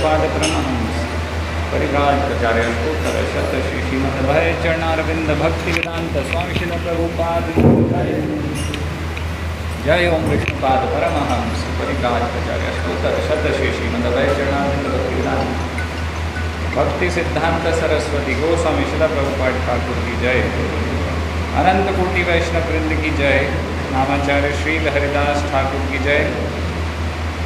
विष्णुपाद परमहंस परिव्राजकाचार्य स्तोत्र शत श्री श्रीमद्भय चरणारविंद भक्ति वेदांत स्वामी श्रील प्रभुपाद जय ओम विष्णुपाद परमहंस परिव्राजकाचार्य स्तोत्र शत श्री श्रीमद्भय चरणारविंद भक्ति वेदांत भक्ति सिद्धांत सरस्वती गोस्वामी श्रील प्रभुपाद ठाकुर की जय। अनंत कोटि वैष्णव वृंद की जय। नामाचार्य श्री हरिदास ठाकुर की जय।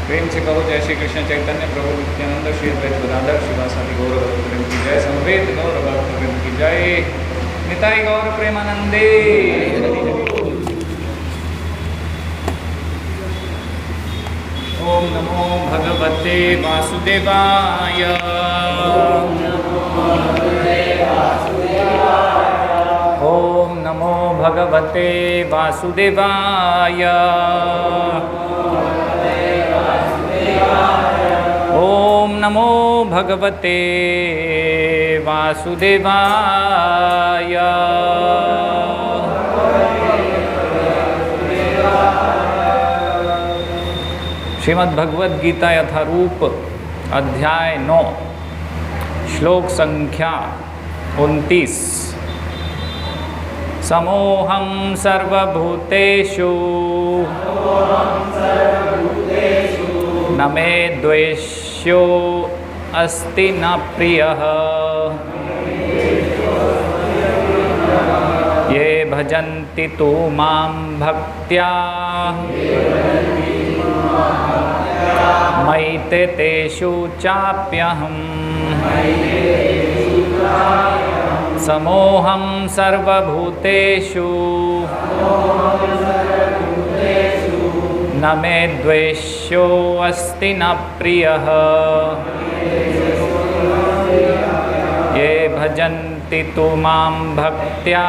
प्रेम से कहो जय श्री कृष्ण चैतन्य प्रभु नित्यानंद श्री अद्वैत गदाधर शिवासादि गौर भक्त वृंद की जय। समवेत गौर भक्त वृंद की जय। निताई गौर प्रेमानंदे। ओम नमो भगवते वासुदेवाय। ओम नमो भगवते वासुदेवाय। ओम नमो भगवते वासुदेवाय। श्रीमद्भगवद गीता यथारूप अध्याय 9 श्लोक संख्या 29। समोहं सर्वभूतेषु न मे द्वेष्यो अस्ति न प्रियः। ये भजन्ति तु मां भक्त्या मयि ते तेषु चाप्यहम्। समोहं सर्वभूतेषु न मे द्वेष्यो अस्ति न प्रियः। ये भजन्ति तु मां भक्त्या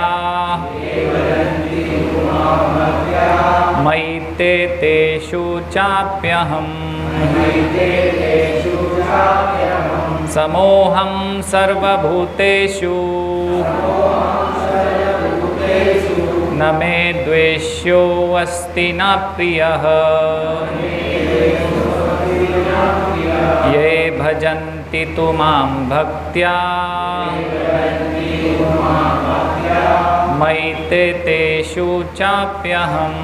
मयि ते तेषु चाप्यहम्। समोहं सर्वभूतेषु न मे द्वेष्यो अस्ति न प्रियः। ये भजन्ति तु मां भक्त्या मयि ते तेषु चाप्यहम्।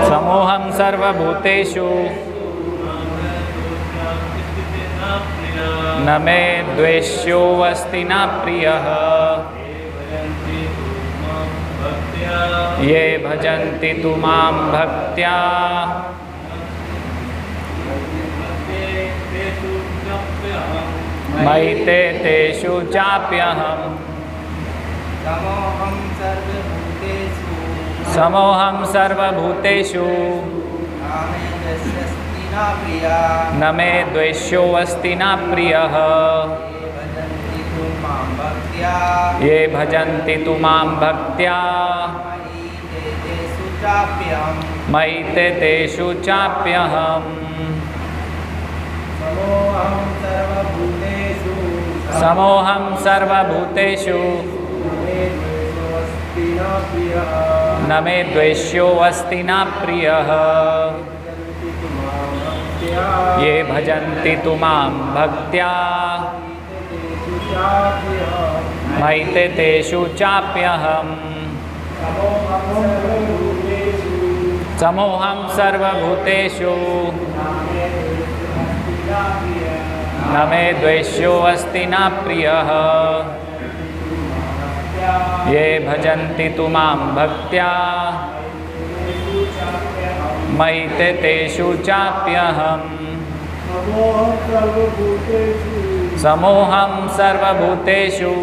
समोहं सर्वभूतेषु न मे द्वेष्यो अस्ति न प्रियः। ये भजन्ति तु मां भक्त्या मयि ते तेषु चाप्यहम्। समोहं सर्वभूतेषु न मे द्वेष्यो अस्ति न प्रियः। ये भजन्ति तु मां भक्त्या मयि ते तेषु चाप्यहम्। समोहं सर्वभूतेषु न मे द्वेष्यो अस्ति न प्रियः। ये भजन्ति तु मां भक्त्या मयि ते तेषु चाप्यहम्। समोहं सर्वभूतेषु न मे द्वेष्यो अस्ति न प्रियः। ये भजन्ति तु मां भक्त्या मयि ते तेषु चाप्यहम्। समोहं सर्वभूतेषु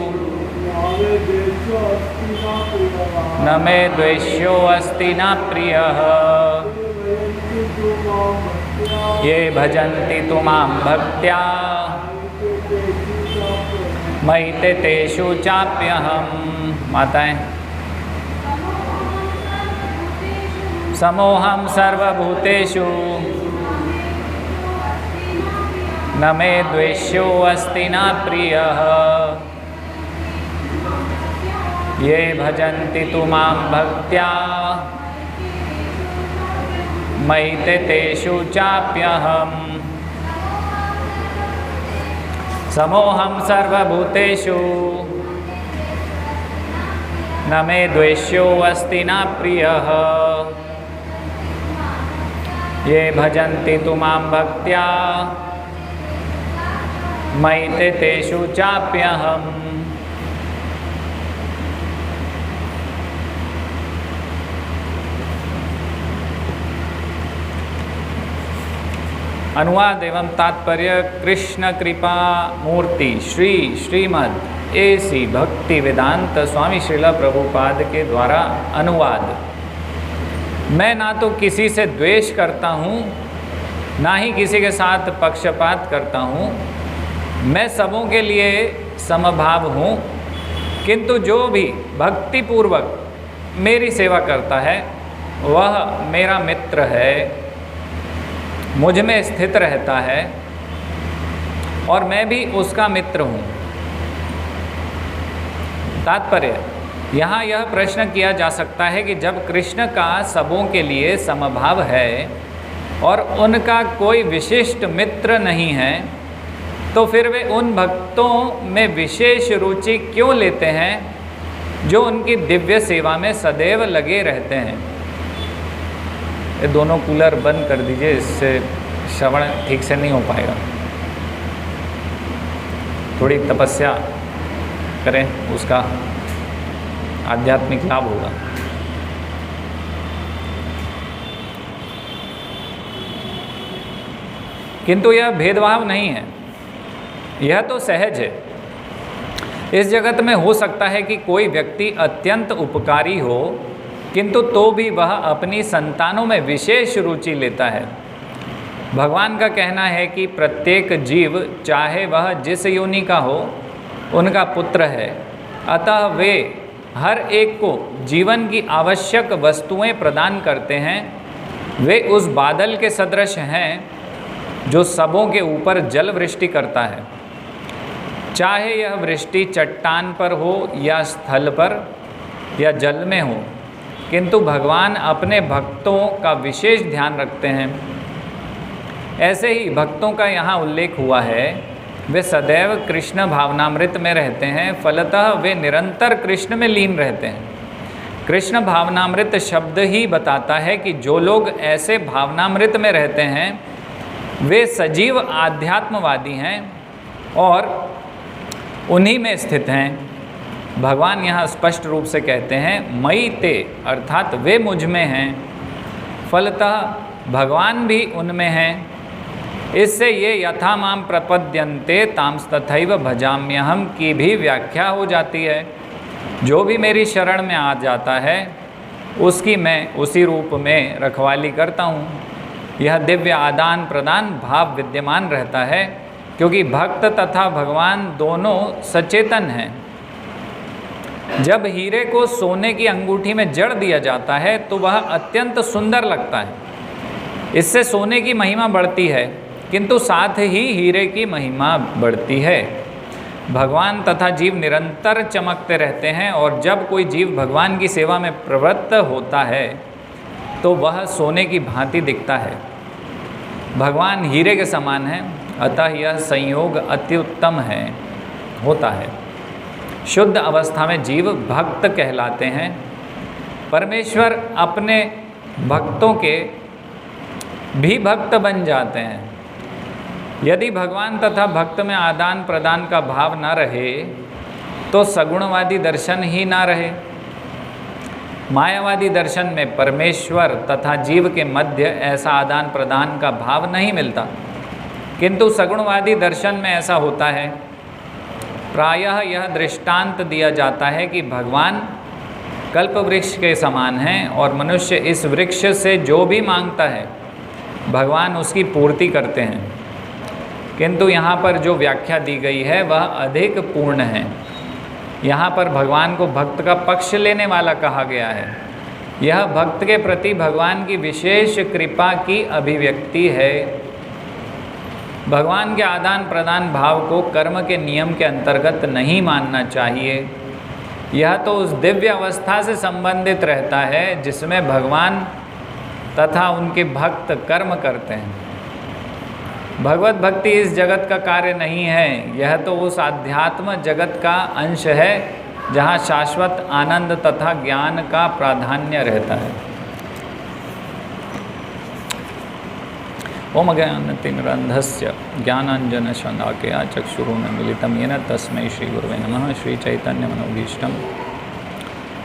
न मे द्वेष्यो अस्ति न प्रियः। ये भजन्ति तु मां भक्त्या मयि ते तेषु चाप्यहम्। माताएं समोहं सर्वभूतेषु न मे द्वेष्यो अस्ति न प्रियः। ये भजन्ति तु मां भक्त्या मयि ते तेषु चाप्यहम् समोऽहं सर्वभूतेषु न मे द्वेष्योऽस्ति न प्रियः ये भजन्ति तु मां भक्त्या मयि ते तेषु चाप्यहम्। अनुवाद एवं तात्पर्य कृष्ण कृपा मूर्ति श्री श्रीमद् एसी भक्ति वेदांत स्वामी श्रील प्रभुपाद के द्वारा अनुवाद। मैं ना तो किसी से द्वेष करता हूँ, ना ही किसी के साथ पक्षपात करता हूँ। मैं सबों के लिए समभाव हूँ, किंतु जो भी भक्ति पूर्वक मेरी सेवा करता है वह मेरा मित्र है, मुझ में स्थित रहता है और मैं भी उसका मित्र हूँ। तात्पर्य, यहाँ यह प्रश्न किया जा सकता है कि जब कृष्ण का सबों के लिए समभाव है और उनका कोई विशिष्ट मित्र नहीं है, तो फिर वे उन भक्तों में विशेष रुचि क्यों लेते हैं जो उनकी दिव्य सेवा में सदैव लगे रहते हैं। ये दोनों कूलर बंद कर दीजिए, इससे श्रवण ठीक से नहीं हो पाएगा। थोड़ी तपस्या करें, उसका आध्यात्मिक लाभ होगा। किंतु यह भेदभाव नहीं है, यह तो सहज है। इस जगत में हो सकता है कि कोई व्यक्ति अत्यंत उपकारी हो, किंतु तो भी वह अपनी संतानों में विशेष रुचि लेता है। भगवान का कहना है कि प्रत्येक जीव, चाहे वह जिस योनि का हो, उनका पुत्र है। अतः वे हर एक को जीवन की आवश्यक वस्तुएं प्रदान करते हैं। वे उस बादल के सदृश हैं जो सबों के ऊपर जल वृष्टि करता है, चाहे यह वृष्टि चट्टान पर हो या स्थल पर या जल में हो। किंतु भगवान अपने भक्तों का विशेष ध्यान रखते हैं। ऐसे ही भक्तों का यहाँ उल्लेख हुआ है, वे सदैव कृष्ण भावनामृत में रहते हैं, फलतः वे निरंतर कृष्ण में लीन रहते हैं। कृष्ण भावनामृत शब्द ही बताता है कि जो लोग ऐसे भावनामृत में रहते हैं वे सजीव आध्यात्मवादी हैं और उन्हीं में स्थित हैं। भगवान यहाँ स्पष्ट रूप से कहते हैं मयि ते, अर्थात वे मुझ में हैं, फलतः भगवान भी उनमें हैं। इससे ये यथा माम प्रपद्यन्ते तांस्तथैव भजाम्यहम की भी व्याख्या हो जाती है। जो भी मेरी शरण में आ जाता है उसकी मैं उसी रूप में रखवाली करता हूँ। यह दिव्य आदान प्रदान भाव विद्यमान रहता है, क्योंकि भक्त तथा भगवान दोनों सचेतन हैं। जब हीरे को सोने की अंगूठी में जड़ दिया जाता है तो वह अत्यंत सुंदर लगता है। इससे सोने की महिमा बढ़ती है, किंतु साथ ही हीरे की महिमा बढ़ती है। भगवान तथा जीव निरंतर चमकते रहते हैं और जब कोई जीव भगवान की सेवा में प्रवृत्त होता है तो वह सोने की भांति दिखता है। भगवान हीरे के समान है, अतः यह संयोग अति उत्तम है होता है। शुद्ध अवस्था में जीव भक्त कहलाते हैं। परमेश्वर अपने भक्तों के भी भक्त बन जाते हैं। यदि भगवान तथा भक्त में आदान प्रदान का भाव न रहे तो सगुणवादी दर्शन ही ना रहे। मायावादी दर्शन में परमेश्वर तथा जीव के मध्य ऐसा आदान प्रदान का भाव नहीं मिलता, किंतु सगुणवादी दर्शन में ऐसा होता है। प्रायः यह दृष्टांत दिया जाता है कि भगवान कल्प वृक्ष के समान हैं और मनुष्य इस वृक्ष से जो भी मांगता है भगवान उसकी पूर्ति करते हैं। किंतु यहाँ पर जो व्याख्या दी गई है वह अधिक पूर्ण है। यहाँ पर भगवान को भक्त का पक्ष लेने वाला कहा गया है। यह भक्त के प्रति भगवान की विशेष कृपा की अभिव्यक्ति है। भगवान के आदान प्रदान भाव को कर्म के नियम के अंतर्गत नहीं मानना चाहिए। यह तो उस दिव्य अवस्था से संबंधित रहता है जिसमें भगवान तथा उनके भक्त कर्म करते हैं। भगवत भक्ति इस जगत का कार्य नहीं है, यह तो उस आध्यात्म जगत का अंश है जहाँ शाश्वत आनंद तथा ज्ञान का प्राधान्य रहता है। ओम अज्ञानतिमिरन्धस्य ज्ञानाञ्जनशलाकया चक्षुरुन्मीलितं येन तस्मै श्रीगुरवे नमः। श्रीचैतन्यमनोभीष्टं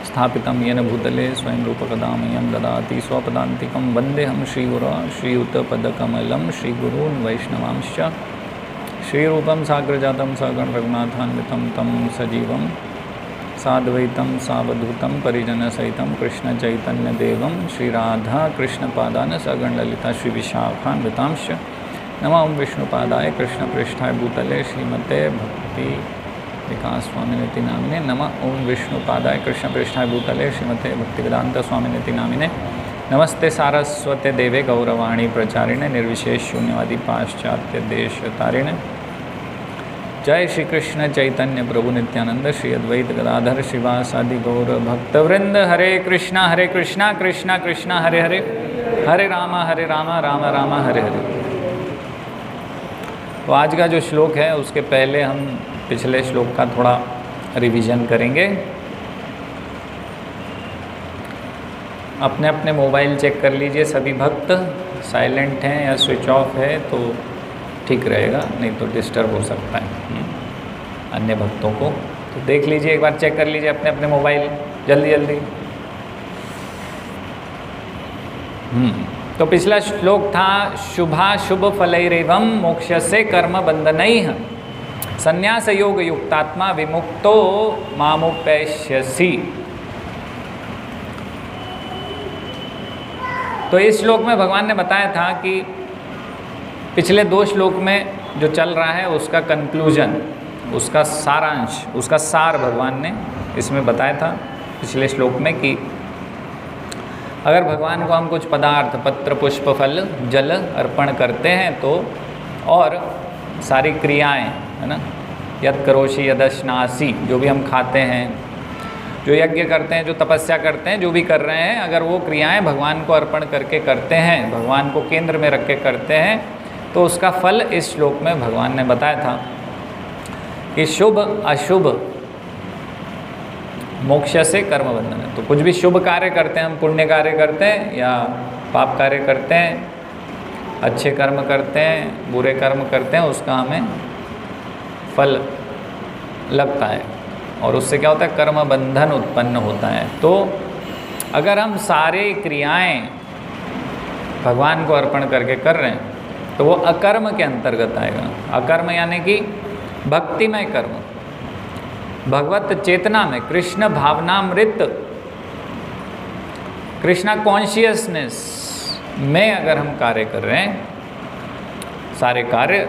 स्थापितं येन भूतले स्वयं रूपकदा मह्यं ददाति स्वपदान्तिकं। वन्देऽहं श्रीगुरो श्रीयुतपदकमलं श्रीगुरून् वैष्णवांश्च। श्रीरूपं साग्रजातं सगण रघुनाथान्वितं तं सजीवं साद्वैतं सावधूतं परिजनसहितं कृष्णचैतन्यदेवं श्रीराधा कृष्णपादान सगण ललिता श्रीविशाखान्वितांश्च। नमो ओं विष्णुपादाय कृष्णपृष्ठाय भूतले श्रीमते भक्ति विकास स्वामिनेति नामिने। नमः ओं विष्णुपादाय कृष्णपृष्ठाय भूतले श्रीमते भक्तिवेदांत स्वामिनेति नामिने। नमस्ते सारस्वते देवे गौरवाणी प्रचारिणे निर्विशेष शून्यवादी पाश्चात्य देश तारिणे। जय श्री कृष्ण चैतन्य प्रभु नित्यानंद श्री अद्वैत गदाधर श्रीवासादि गौर भक्तवृंद। हरे कृष्णा कृष्णा कृष्णा हरे हरे, हरे राम राम राम हरे हरे। तो आज का जो श्लोक है उसके पहले हम पिछले श्लोक का थोड़ा रिवीजन करेंगे। अपने अपने मोबाइल चेक कर लीजिए, सभी भक्त साइलेंट हैं या स्विच ऑफ है तो ठीक रहेगा, नहीं तो डिस्टर्ब हो सकता है अन्य भक्तों को। तो देख लीजिए, एक बार चेक कर लीजिए अपने अपने मोबाइल जल्दी जल्दी। तो पिछला श्लोक था शुभाशुभ फलैरेवं मोक्षस्य कर्म बंधनैः संन्यास योग युक्तात्मा विमुक्तो मामुपैष्यसि। तो इस श्लोक में भगवान ने बताया था कि पिछले दो श्लोक में जो चल रहा है उसका कंक्लूजन, उसका सारांश, उसका सार भगवान ने इसमें बताया था पिछले श्लोक में कि अगर भगवान को हम कुछ पदार्थ पत्र पुष्प फल जल अर्पण करते हैं तो, और सारी क्रियाएं है ना, यद करोषि यदश्नासि, जो भी हम खाते हैं, जो यज्ञ करते हैं, जो तपस्या करते हैं, जो भी कर रहे हैं, अगर वो क्रियाएं भगवान को अर्पण करके करते हैं, भगवान को केंद्र में रख के करते हैं, तो उसका फल इस श्लोक में भगवान ने बताया था कि शुभ अशुभ मोक्ष से कर्म बंधन है। तो कुछ भी शुभ कार्य करते हैं, हम पुण्य कार्य करते हैं या पाप कार्य करते हैं, अच्छे कर्म करते हैं, बुरे कर्म करते हैं, उसका हमें फल लगता है और उससे क्या होता है, कर्म बंधन उत्पन्न होता है। तो अगर हम सारे क्रियाएं भगवान को अर्पण करके कर रहे हैं तो वो अकर्म के अंतर्गत आएगा। अकर्म यानी कि भक्तिमय कर्म, भगवत चेतना में, कृष्ण भावनामृत, कृष्णा कॉन्शियसनेस में अगर हम कार्य कर रहे हैं, सारे कार्य,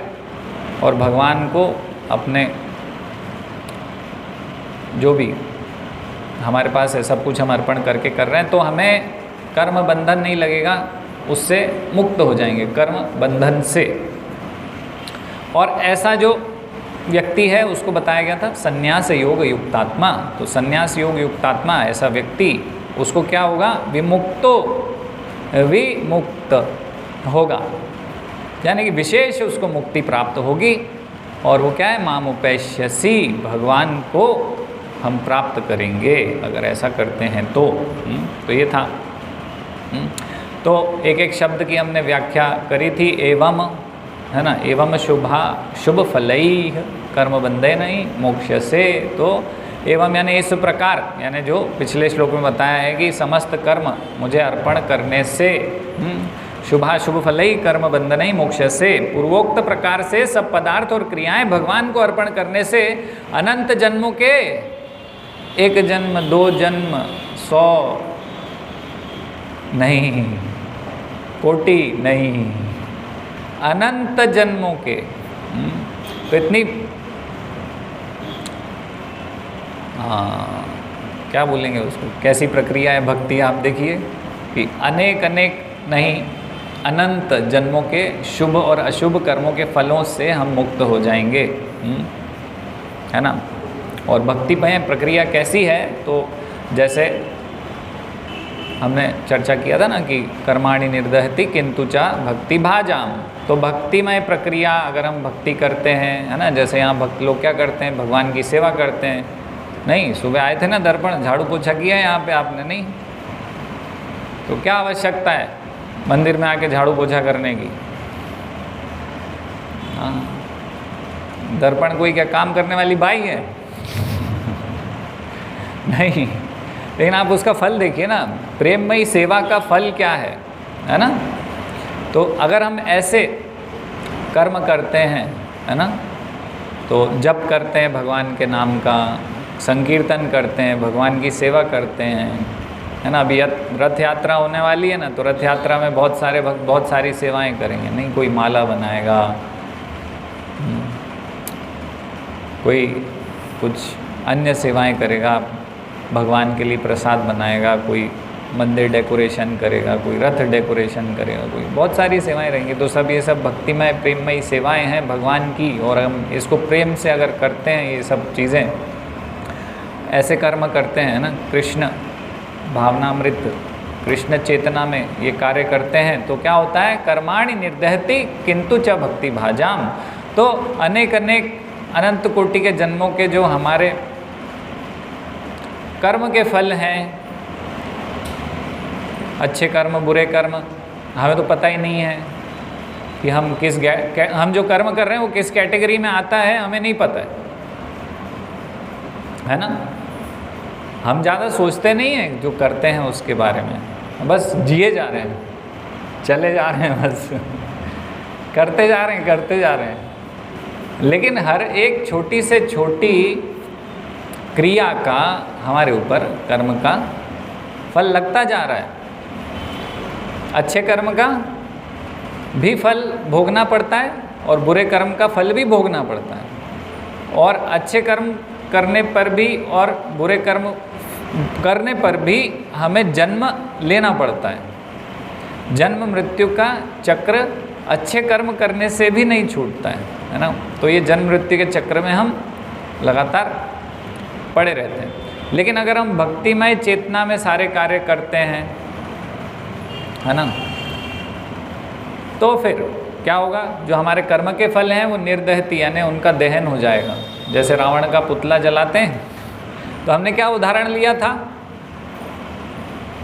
और भगवान को अपने जो भी हमारे पास है सब कुछ हम अर्पण करके कर रहे हैं, तो हमें कर्म बंधन नहीं लगेगा, उससे मुक्त हो जाएंगे कर्म बंधन से। और ऐसा जो व्यक्ति है उसको बताया गया था संन्यास योग युक्तात्मा। तो संन्यास योग युक्तात्मा ऐसा व्यक्ति, उसको क्या होगा, विमुक्तो, विमुक्त होगा, यानी कि विशेष उसको मुक्ति प्राप्त होगी। और वो क्या है, मामुपैष्यसि, भगवान को हम प्राप्त करेंगे अगर ऐसा करते हैं तो। ये था। तो एक एक शब्द की हमने व्याख्या करी थी। एवं, है ना, एवं शुभ फलैः कर्म बंधनैः मोक्षस्य। तो एवं यानी इस प्रकार, यानी जो पिछले श्लोक में बताया है कि समस्त कर्म मुझे अर्पण करने से, शुभाशुभ फलैः कर्म बंधनैः मोक्षस्य, पूर्वोक्त प्रकार से सब पदार्थ और क्रियाएं भगवान को अर्पण करने से अनंत जन्मों के, एक जन्म, दो जन्म, 100 नहीं, कोटि नहीं, अनंत जन्मों के। तो इतनी क्या बोलेंगे उसको, कैसी प्रक्रिया है भक्ति, आप देखिए कि अनेक अनेक नहीं, अनंत जन्मों के शुभ और अशुभ कर्मों के फलों से हम मुक्त हो जाएंगे, है ना। और भक्तिमय प्रक्रिया कैसी है, तो जैसे हमने चर्चा किया था ना कि कर्माणि निर्दहति किंतु चा भक्ति भाजाम। तो भक्तिमय प्रक्रिया अगर हम भक्ति करते हैं, है ना, जैसे यहाँ भक्त लोग क्या करते हैं, भगवान की सेवा करते हैं। नहीं, सुबह आए थे ना दर्पण, झाड़ू पोछा किया है यहाँ पे आपने? नहीं। तो क्या आवश्यकता है मंदिर में आके झाड़ू पोछा करने की? हाँ, दर्पण कोई क्या काम करने वाली बाई है? नहीं, लेकिन आप उसका फल देखिए ना, प्रेममयी सेवा का फल क्या है ना। तो अगर हम ऐसे कर्म करते हैं, है ना, तो जप करते हैं भगवान के नाम का, संकीर्तन करते हैं, भगवान की सेवा करते हैं, है ना। अभी रथ यात्रा होने वाली है ना, तो रथ यात्रा में बहुत सारे भक्त बहुत सारी सेवाएं करेंगे। नहीं, कोई माला बनाएगा, कोई कुछ अन्य सेवाएं करेगा, भगवान के लिए प्रसाद बनाएगा, कोई मंदिर डेकोरेशन करेगा, कोई रथ डेकोरेशन करेगा, कोई बहुत सारी सेवाएं रहेंगी। तो सब ये सब भक्तिमय प्रेममयी सेवाएं हैं भगवान की, और हम इसको प्रेम से अगर करते हैं, ये सब चीज़ें ऐसे कर्म करते हैं ना, कृष्ण भावनामृत कृष्ण चेतना में ये कार्य करते हैं, तो क्या होता है, कर्माणि निर्दहति किंतु च भक्ति भाजाम। तो अनेक अनेक अनंत कोटि के जन्मों के जो हमारे कर्म के फल हैं, अच्छे कर्म बुरे कर्म, हमें तो पता ही नहीं है कि हम हम जो कर्म कर रहे हैं वो किस कैटेगरी में आता है, हमें नहीं पता है ना। हम ज़्यादा सोचते नहीं हैं जो करते हैं उसके बारे में, बस जिए जा रहे हैं, चले जा रहे हैं, बस करते जा रहे हैं। लेकिन हर एक छोटी से छोटी क्रिया का हमारे ऊपर कर्म का फल लगता जा रहा है। अच्छे कर्म का भी फल भोगना पड़ता है और बुरे कर्म का फल भी भोगना पड़ता है। और अच्छे कर्म करने पर भी और बुरे कर्म करने पर भी हमें जन्म लेना पड़ता है। जन्म मृत्यु का चक्र अच्छे कर्म करने से भी नहीं छूटता है ना। तो ये जन्म मृत्यु के चक्र में हम लगातार पड़े रहते हैं। लेकिन अगर हम भक्तिमय चेतना में सारे कार्य करते हैं, है ना, तो फिर क्या होगा, जो हमारे कर्म के फल हैं वो निर्दहति यानी उनका दहन हो जाएगा। जैसे रावण का पुतला जलाते हैं, तो हमने क्या उदाहरण लिया था,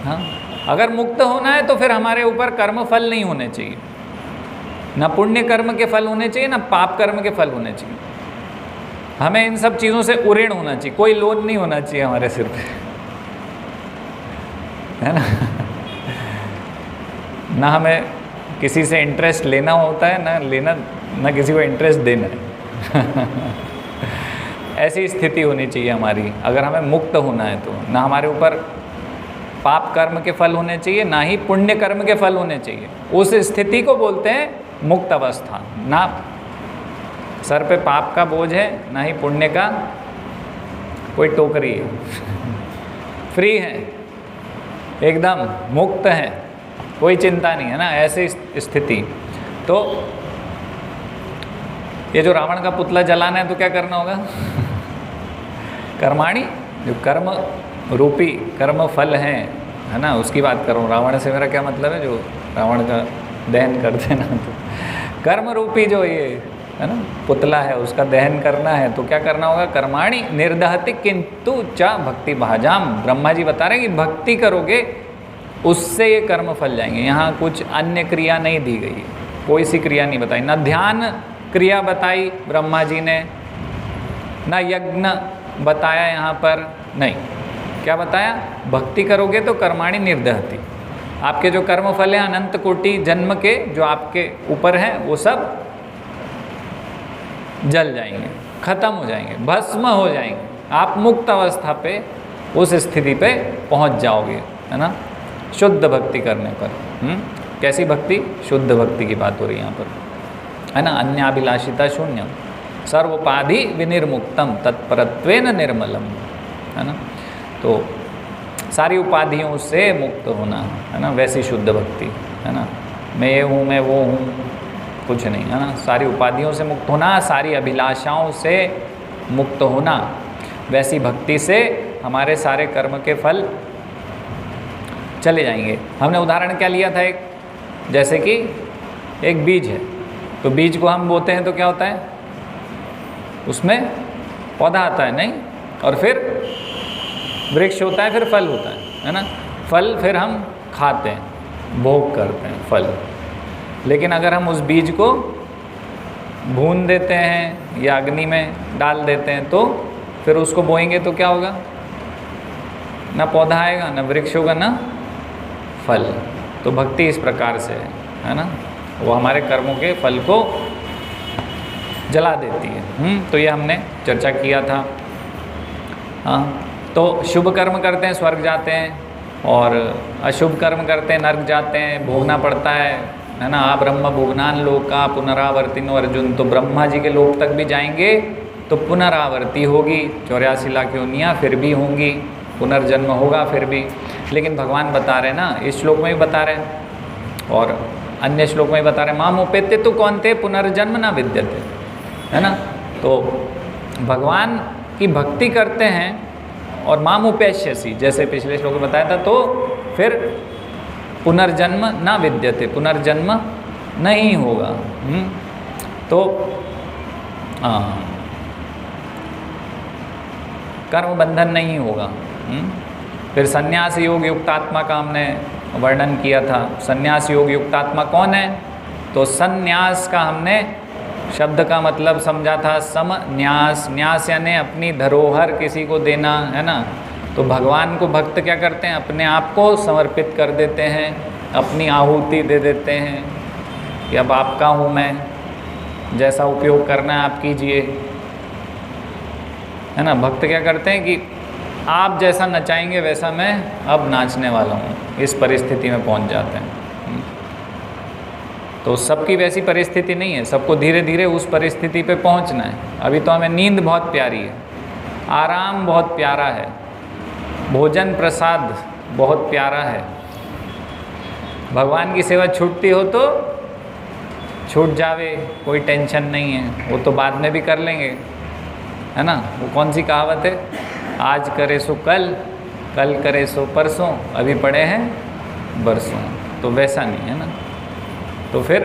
हाँ, अगर मुक्त होना है तो फिर हमारे ऊपर कर्म फल नहीं होने चाहिए, ना पुण्य कर्म के फल होने चाहिए, ना पाप कर्म के फल होने चाहिए। हमें इन सब चीज़ों से उऋण होना चाहिए, कोई लोड नहीं होना चाहिए हमारे सिर पे, है ना। ना हमें किसी से इंटरेस्ट लेना होता है, ना किसी को इंटरेस्ट देना है। ऐसी स्थिति होनी चाहिए हमारी, अगर हमें मुक्त होना है तो। ना हमारे ऊपर पाप कर्म के फल होने चाहिए, ना ही पुण्य कर्म के फल होने चाहिए। उस स्थिति को बोलते हैं मुक्त अवस्था। ना सर पे पाप का बोझ है, ना ही पुण्य का कोई टोकरी है, फ्री है, एकदम मुक्त है, कोई चिंता नहीं, है ना, ऐसी स्थिति। तो ये जो रावण का पुतला जलाना है तो क्या करना होगा, कर्माणि, जो कर्म रूपी कर्म फल हैं, है ना, उसकी बात कर रहा हूँ। रावण से मेरा क्या मतलब है, जो रावण का दहन करते हैं ना, तो कर्म रूपी जो ये है ना पुतला है उसका दहन करना है, तो क्या करना होगा, कर्माणि निर्दहति किंतु च भक्ति भाजाम। ब्रह्मा जी बता रहे हैं कि भक्ति करोगे उससे ये कर्म फल जाएंगे। यहाँ कुछ अन्य क्रिया नहीं दी गई है, कोई सी क्रिया नहीं बताई, ना ध्यान क्रिया बताई ब्रह्मा जी ने, ना यज्ञ बताया यहाँ पर, नहीं, क्या बताया, भक्ति करोगे तो कर्माणि निर्दहति। आपके जो कर्म फल हैं अनंत कोटि जन्म के जो आपके ऊपर हैं वो सब जल जाएंगे, खत्म हो जाएंगे, भस्म हो जाएंगे। आप मुक्त अवस्था पे उस स्थिति पे पहुंच जाओगे, है ना, शुद्ध भक्ति करने पर। कैसी भक्ति, शुद्ध भक्ति की बात हो रही है यहाँ पर, है ना। अन्याभिलाषिता शून्यम सर्वोपाधि विनिर्मुक्तम तत्परत्वेन निर्मलम, है ना। तो सारी उपाधियों से मुक्त होना, है ना, वैसी शुद्ध भक्ति, है ना। मैं ये हूँ, मैं वो हूँ, कुछ नहीं, है ना। सारी उपाधियों से मुक्त होना, सारी अभिलाषाओं से मुक्त होना। वैसी भक्ति से हमारे सारे कर्म के फल चले जाएंगे। हमने उदाहरण क्या लिया था, एक जैसे कि एक बीज है, तो बीज को हम बोते हैं तो क्या होता है, उसमें पौधा आता है नहीं, और फिर वृक्ष होता है, फिर फल होता है ना। फल फिर हम खाते हैं, भोग करते हैं फल। लेकिन अगर हम उस बीज को भून देते हैं या अग्नि में डाल देते हैं तो फिर उसको बोएंगे तो क्या होगा, ना पौधा आएगा, ना वृक्ष होगा, ना फल। तो भक्ति इस प्रकार से है ना, वो हमारे कर्मों के फल को जला देती है। तो ये हमने चर्चा किया था। हाँ, तो शुभ कर्म करते हैं स्वर्ग जाते हैं, और अशुभ कर्म करते हैं नर्क जाते हैं, भोगना पड़ता है ना। आ ब्रह्म भोगनान लोका पुनरावर्तिनो अर्जुन, तो ब्रह्मा जी के लोक तक भी जाएंगे तो पुनरावर्ती होगी, 84 लाख योनियाँ फिर भी होंगी, पुनर्जन्म होगा फिर भी। लेकिन भगवान बता रहे ना, इस श्लोक में भी बता रहे हैं और अन्य श्लोक में भी बता रहे हैं, माम उपेत्य तो कौनते पुनर्जन्म ना विद्यते, है ना। तो भगवान की भक्ति करते हैं और माम उपेष्यसि, जैसे पिछले श्लोक में बताया था, तो फिर पुनर्जन्म ना विद्यते, पुनर्जन्म नहीं होगा। तो कर्म बंधन नहीं होगा। फिर संन्यास योग युक्त आत्मा का हमने वर्णन किया था। संन्यास योग युक्त आत्मा कौन है, तो संन्यास का हमने शब्द का मतलब समझा था समन्यास। न्यास यानी अपनी धरोहर किसी को देना, है ना। तो भगवान को भक्त क्या करते हैं, अपने आप को समर्पित कर देते हैं, अपनी आहुति दे देते हैं कि अब आपका हूँ मैं, जैसा उपयोग करना है आप कीजिए, है ना। भक्त क्या करते हैं कि आप जैसा नचाएंगे वैसा मैं अब नाचने वाला हूँ, इस परिस्थिति में पहुँच जाते हैं। तो सबकी वैसी परिस्थिति नहीं है, सबको धीरे धीरे उस परिस्थिति पे पहुँचना है। अभी तो हमें नींद बहुत प्यारी है, आराम बहुत प्यारा है, भोजन प्रसाद बहुत प्यारा है। भगवान की सेवा छूटती हो तो छूट जावे, कोई टेंशन नहीं है, वो तो बाद में भी कर लेंगे, है ना। वो कौन सी कहावत है, आज करे सो कल, कल करे सो परसों, अभी पड़े हैं बरसों। तो वैसा नहीं है ना। तो फिर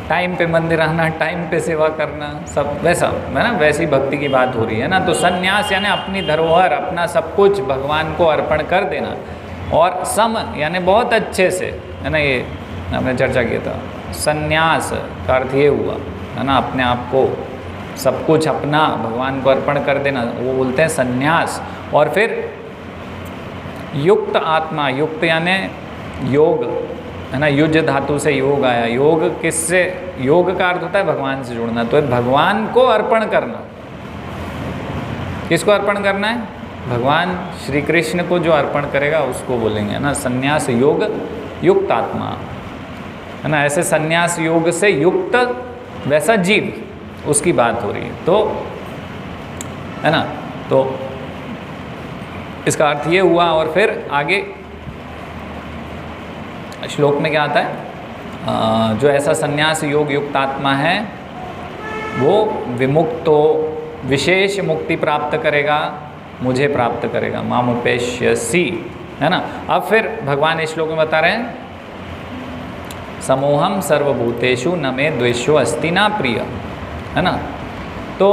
टाइम पे मंदिर आना, टाइम पे सेवा करना, सब वैसा है ना, वैसी भक्ति की बात हो रही है ना। तो संन्यास यानी अपनी धरोहर, अपना सब कुछ भगवान को अर्पण कर देना, और सम यानी बहुत अच्छे से, है ना। ये हमने चर्चा किया था, संन्यास का अर्थ ये हुआ, है ना, अपने आप को सब कुछ अपना भगवान को अर्पण कर देना, वो बोलते हैं संन्यास। और फिर युक्त आत्मा, युक्त यानी योग, है ना। युज धातु से योग आया। योग किससे, योग का अर्थ होता है भगवान से जुड़ना। तो भगवान को अर्पण करना, किसको अर्पण करना है, भगवान श्री कृष्ण को जो अर्पण करेगा उसको बोलेंगे ना संन्यास योग युक्त आत्मा, है ना। ऐसे संन्यास योग से युक्त वैसा जीव, उसकी बात हो रही है। तो है ना, तो इसका अर्थ ये हुआ। और फिर आगे श्लोक में क्या आता है, जो ऐसा संन्यास योग युक्त आत्मा है वो विमुक्तो, विशेष मुक्ति प्राप्त करेगा, मुझे प्राप्त करेगा, मामुपेष्यसि, है ना। अब फिर भगवान इस श्लोक में बता रहे हैं, समोहम सर्वभूतेषु न मे द्वेषो अस्ति न प्रिय, है ना। तो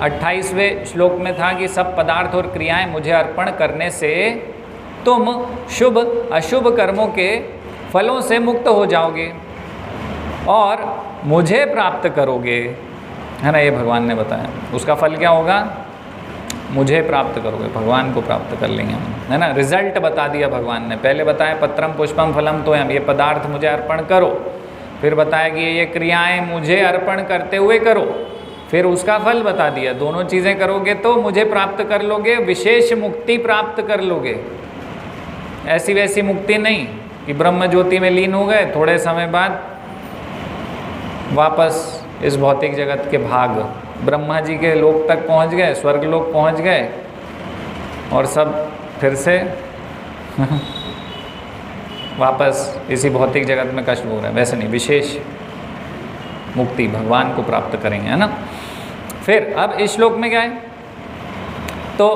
28वें श्लोक में था कि सब पदार्थ और क्रियाएं मुझे अर्पण करने से तुम शुभ अशुभ कर्मों के फलों से मुक्त हो जाओगे और मुझे प्राप्त करोगे, है ना। ये भगवान ने बताया। उसका फल क्या होगा, मुझे प्राप्त करोगे, भगवान को प्राप्त कर लेंगे हम, है ना। रिजल्ट बता दिया भगवान ने। पहले बताया पत्रम पुष्पम फलम तोयम, ये पदार्थ मुझे अर्पण करो। फिर बताया कि ये क्रियाएं मुझे अर्पण करते हुए करो। फिर उसका फल बता दिया, दोनों चीज़ें करोगे तो मुझे प्राप्त कर लोगे, विशेष मुक्ति प्राप्त कर लोगे। ऐसी वैसी मुक्ति नहीं कि ब्रह्म ज्योति में लीन हो गए, थोड़े समय बाद वापस इस भौतिक जगत के भाग, ब्रह्मा जी के लोक तक पहुंच गए, स्वर्ग लोक पहुंच गए और सब फिर से वापस इसी भौतिक जगत में कष्ट भोग रहे हैं। वैसे नहीं, विशेष मुक्ति भगवान को प्राप्त करेंगे, है ना। फिर अब इस श्लोक में क्या है, तो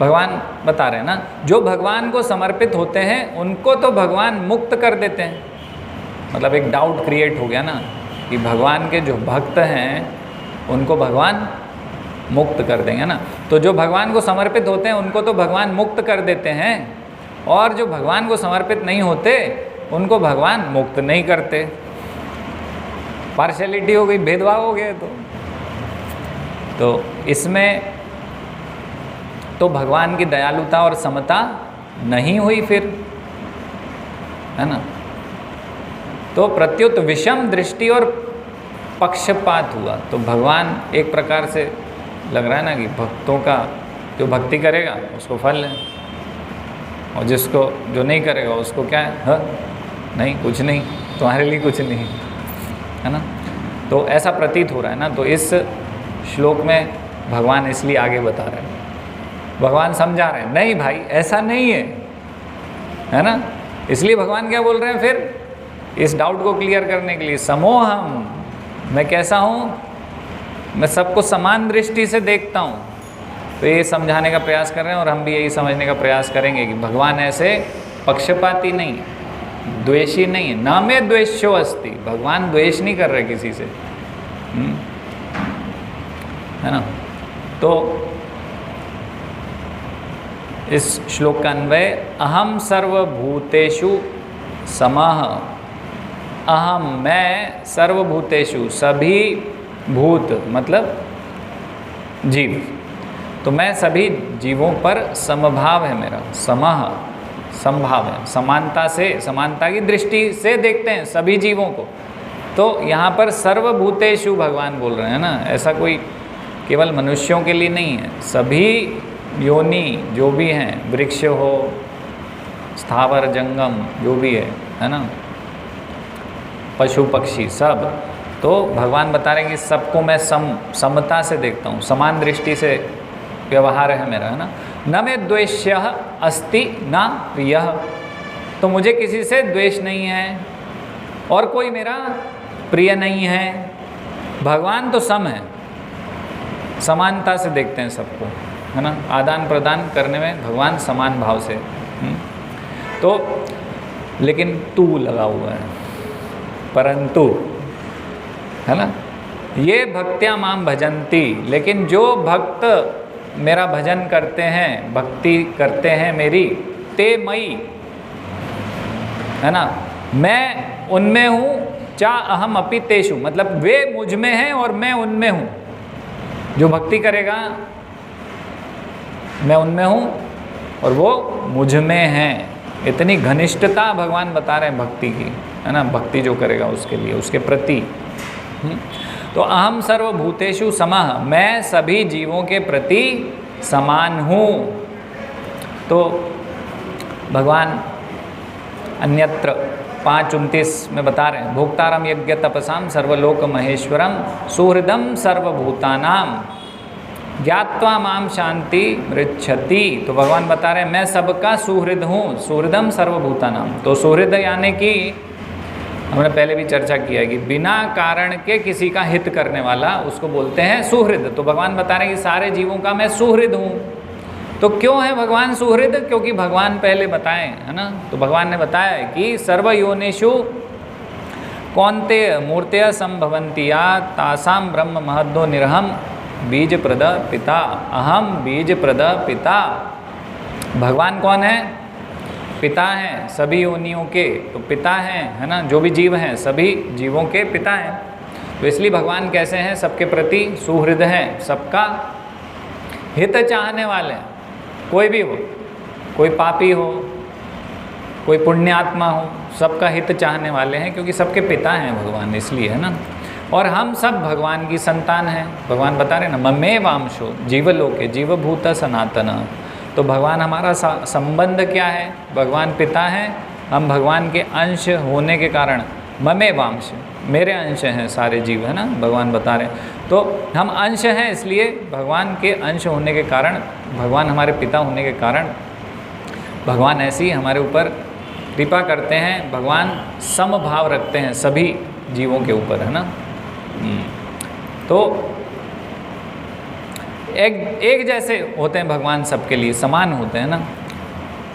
भगवान बता रहे हैं ना, जो भगवान को समर्पित होते हैं उनको तो भगवान मुक्त कर देते हैं। मतलब एक डाउट क्रिएट हो गया ना कि भगवान के जो भक्त हैं उनको भगवान मुक्त कर देंगे ना। तो जो भगवान को समर्पित होते हैं उनको तो भगवान मुक्त कर देते हैं, और जो भगवान को समर्पित नहीं होते उनको भगवान मुक्त नहीं करते। पार्शलिटी हो गई, भेदभाव हो गया। तो इसमें तो भगवान की दयालुता और समता नहीं हुई फिर, है ना। तो प्रत्युत विषम दृष्टि और पक्षपात हुआ। तो भगवान एक प्रकार से लग रहा है ना कि भक्तों का जो भक्ति करेगा उसको फल है, और जिसको जो नहीं करेगा उसको क्या है, हाँ नहीं कुछ नहीं, तुम्हारे लिए कुछ नहीं, है ना। तो ऐसा प्रतीत हो रहा है ना। तो इस श्लोक में भगवान इसलिए आगे बता रहे हैं, भगवान समझा रहे हैं नहीं भाई ऐसा नहीं है ना। इसलिए भगवान क्या बोल रहे हैं फिर, इस डाउट को क्लियर करने के लिए, समोहम, मैं कैसा हूँ, मैं सबको समान दृष्टि से देखता हूँ। तो ये समझाने का प्रयास कर रहे हैं, और हम भी यही समझने का प्रयास करेंगे कि भगवान ऐसे पक्षपाती नहीं है, द्वेषी नहीं है। न में द्वेषो अस्ति, भगवान द्वेष नहीं कर रहे किसी से, है ना। तो इस श्लोक का अन्वय, अहम सर्वभूतेषु समः, अहम मैं, सर्वभूतेषु सभी भूत मतलब जीव, तो मैं सभी जीवों पर समभाव है मेरा, समः समभाव है, समानता से, समानता की दृष्टि से देखते हैं सभी जीवों को। तो यहाँ पर सर्वभूतेषु भगवान बोल रहे हैं ना, ऐसा कोई केवल मनुष्यों के लिए नहीं है, सभी योनि जो भी हैं, वृक्ष हो, स्थावर जंगम जो भी है ना, पशु पक्षी सब, तो भगवान बता रहे हैं कि सबको मैं समता से देखता हूँ, समान दृष्टि से व्यवहार है मेरा, है ना। न मे द्वेष्यः अस्ति न प्रियः, तो मुझे किसी से द्वेष नहीं है और कोई मेरा प्रिय नहीं है। भगवान तो सम है, समानता से देखते हैं सबको, है ना, आदान प्रदान करने में भगवान समान भाव से। तो लेकिन तू लगा हुआ है, परंतु, है ना, ये भक्त्या माम भजन्ति, लेकिन जो भक्त मेरा भजन करते हैं, भक्ति करते हैं मेरी, ते मई, है ना, मैं उनमें हूँ, चा अहम अपि तेषु, मतलब वे मुझ में हैं और मैं उनमें हूँ। जो भक्ति करेगा मैं उनमें हूँ और वो मुझ में हैं। इतनी घनिष्ठता भगवान बता रहे हैं भक्ति की, है ना, भक्ति जो करेगा उसके लिए, उसके प्रति। तो अहम सर्वभूतेषु समः, मैं सभी जीवों के प्रति समान हूँ। तो भगवान अन्यत्र 5:29 में बता रहे हैं, भोक्तारम यज्ञ तपसाम सर्वलोक महेश्वरम सुहृदम सर्वभूतानाम ज्ञात्वा माम शांति मृच्छति। तो भगवान बता रहे हैं मैं सबका सुहृद हूँ, सुहृदम सर्वभूतानाम। तो सुहृद यानी कि हमने पहले भी चर्चा किया कि बिना कारण के किसी का हित करने वाला, उसको बोलते हैं सुहृद। तो भगवान बता रहे हैं कि सारे जीवों का मैं सुहृद हूँ। तो क्यों है भगवान सुहृद? क्योंकि भगवान पहले बताए, है ना, तो भगवान ने बताया कि सर्वयोनिषु कौन्तेय मूर्तय संभवन्ति या तासाम ब्रह्म महद्दो निरहम बीज प्रद पिता, अहम बीज प्रद पिता। भगवान कौन है? पिता हैं सभी योनियों के, तो पिता हैं, है ना, जो भी जीव हैं सभी जीवों के पिता हैं। तो इसलिए भगवान कैसे हैं? सबके प्रति सुहृद हैं, सबका हित चाहने वाले हैं। कोई भी हो, कोई पापी हो, कोई पुण्यात्मा हो, सबका हित चाहने वाले हैं, क्योंकि सबके पिता हैं भगवान, इसलिए, है ना। और हम सब भगवान की संतान हैं। भगवान बता रहे हैं ना, ममे वांशो जीवलोके जीवभूत सनातन। तो भगवान हमारा संबंध क्या है? भगवान पिता हैं, हम भगवान के अंश होने के कारण ममे वांश, मेरे अंश हैं सारे जीव, है ना, भगवान बता रहे हैं। तो हम अंश हैं, इसलिए भगवान के अंश होने के कारण, भगवान हमारे पिता होने के कारण भगवान ऐसे ही हमारे ऊपर कृपा करते हैं। भगवान समभाव रखते हैं सभी जीवों के ऊपर, है ना। तो एक जैसे होते हैं भगवान, सबके लिए समान होते हैं ना।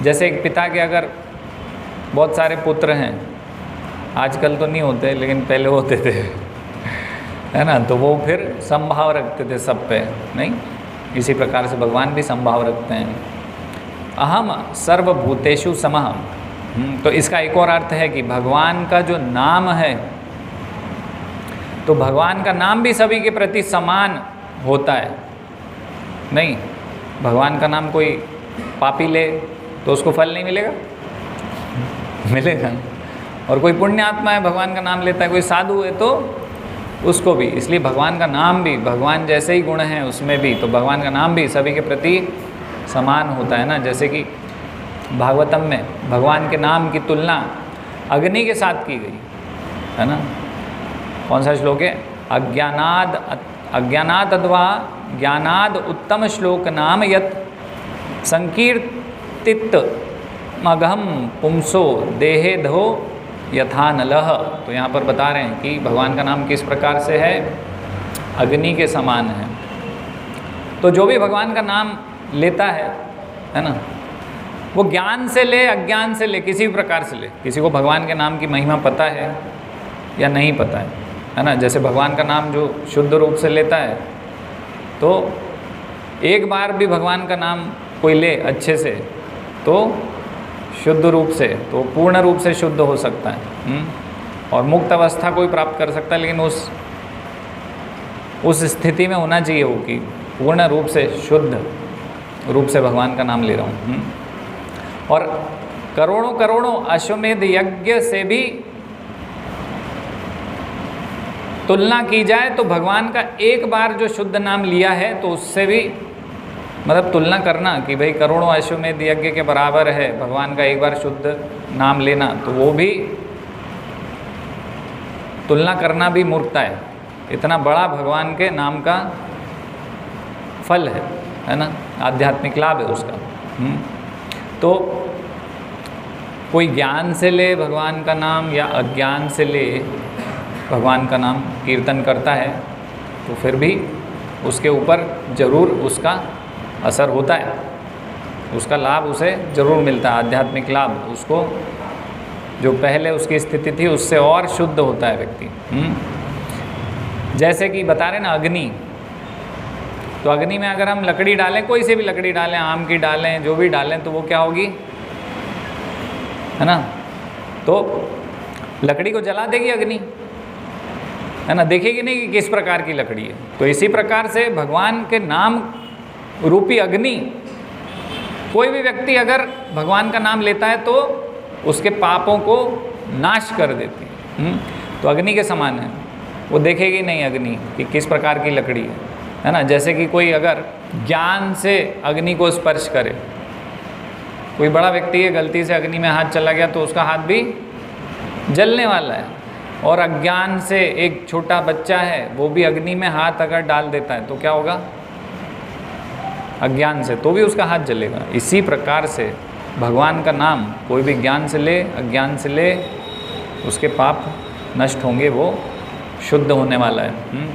जैसे एक पिता के अगर बहुत सारे पुत्र हैं, आजकल तो नहीं होते लेकिन पहले होते थे, है ना, तो वो फिर समभाव रखते थे सब पे, नहीं? इसी प्रकार से भगवान भी समभाव रखते हैं। अहम सर्वभूतेषु समः। तो इसका एक और अर्थ है कि भगवान का जो नाम है, तो भगवान का नाम भी सभी के प्रति समान होता है, नहीं? भगवान का नाम कोई पापी ले तो उसको फल नहीं मिलेगा? मिलेगा। और कोई पुण्य आत्मा है भगवान का नाम लेता है, कोई साधु है तो उसको भी। इसलिए भगवान का नाम भी, भगवान जैसे ही गुण हैं उसमें भी, तो भगवान का नाम भी सभी के प्रति समान होता है ना। जैसे कि भागवतम में भगवान के नाम की तुलना अग्नि के साथ की गई है ना। कौन सा श्लोक है? अज्ञानाद अथवा ज्ञानाद उत्तम श्लोक नाम यत संकीर्तित मगहम पुंसो देहे धो यथा नलः। तो यहाँ पर बता रहे हैं कि भगवान का नाम किस प्रकार से है, अग्नि के समान है। तो जो भी भगवान का नाम लेता है ना, वो ज्ञान से ले अज्ञान से ले, किसी भी प्रकार से ले, किसी को भगवान के नाम की महिमा पता है या नहीं पता है ना। जैसे भगवान का नाम जो शुद्ध रूप से लेता है, तो एक बार भी भगवान का नाम कोई ले अच्छे से तो शुद्ध रूप से, तो पूर्ण रूप से शुद्ध हो सकता है। और मुक्त अवस्था कोई प्राप्त कर सकता है, लेकिन उस स्थिति में होना चाहिए वो कि पूर्ण रूप से शुद्ध रूप से भगवान का नाम ले रहा हूँ। और करोड़ों करोड़ों अश्वमेध यज्ञ से भी तुलना की जाए तो भगवान का एक बार जो शुद्ध नाम लिया है, तो उससे भी मतलब तुलना करना कि भाई करोड़ों अश्वमेध यज्ञ के बराबर है भगवान का एक बार शुद्ध नाम लेना, तो वो भी तुलना करना भी मूर्खता है। इतना बड़ा भगवान के नाम का फल है ना, आध्यात्मिक लाभ है उसका। तो कोई ज्ञान से ले भगवान का नाम या अज्ञान से ले भगवान का नाम कीर्तन करता है, तो फिर भी उसके ऊपर ज़रूर उसका असर होता है, उसका लाभ उसे ज़रूर मिलता है, आध्यात्मिक लाभ। उसको जो पहले उसकी स्थिति थी उससे और शुद्ध होता है व्यक्ति। जैसे कि बता रहे ना अग्नि, तो अग्नि में अगर हम लकड़ी डालें, कोई से भी लकड़ी डालें, आम की डालें, जो भी डालें, तो वो क्या होगी, है ना, तो लकड़ी को जला देगी अग्नि, है ना, देखेगी नहीं कि किस प्रकार की लकड़ी है। तो इसी प्रकार से भगवान के नाम रूपी अग्नि, कोई भी व्यक्ति अगर भगवान का नाम लेता है तो उसके पापों को नाश कर देती है। तो अग्नि के समान है, वो देखेगी नहीं अग्नि कि किस प्रकार की लकड़ी है ना। जैसे कि कोई अगर ज्ञान से अग्नि को स्पर्श करे, कोई बड़ा व्यक्ति है गलती से अग्नि में हाथ चला गया तो उसका हाथ भी जलने वाला है। और अज्ञान से एक छोटा बच्चा है, वो भी अग्नि में हाथ अगर डाल देता है तो क्या होगा, अज्ञान से, तो भी उसका हाथ जलेगा। इसी प्रकार से भगवान का नाम कोई भी ज्ञान से ले अज्ञान से ले, उसके पाप नष्ट होंगे, वो शुद्ध होने वाला है।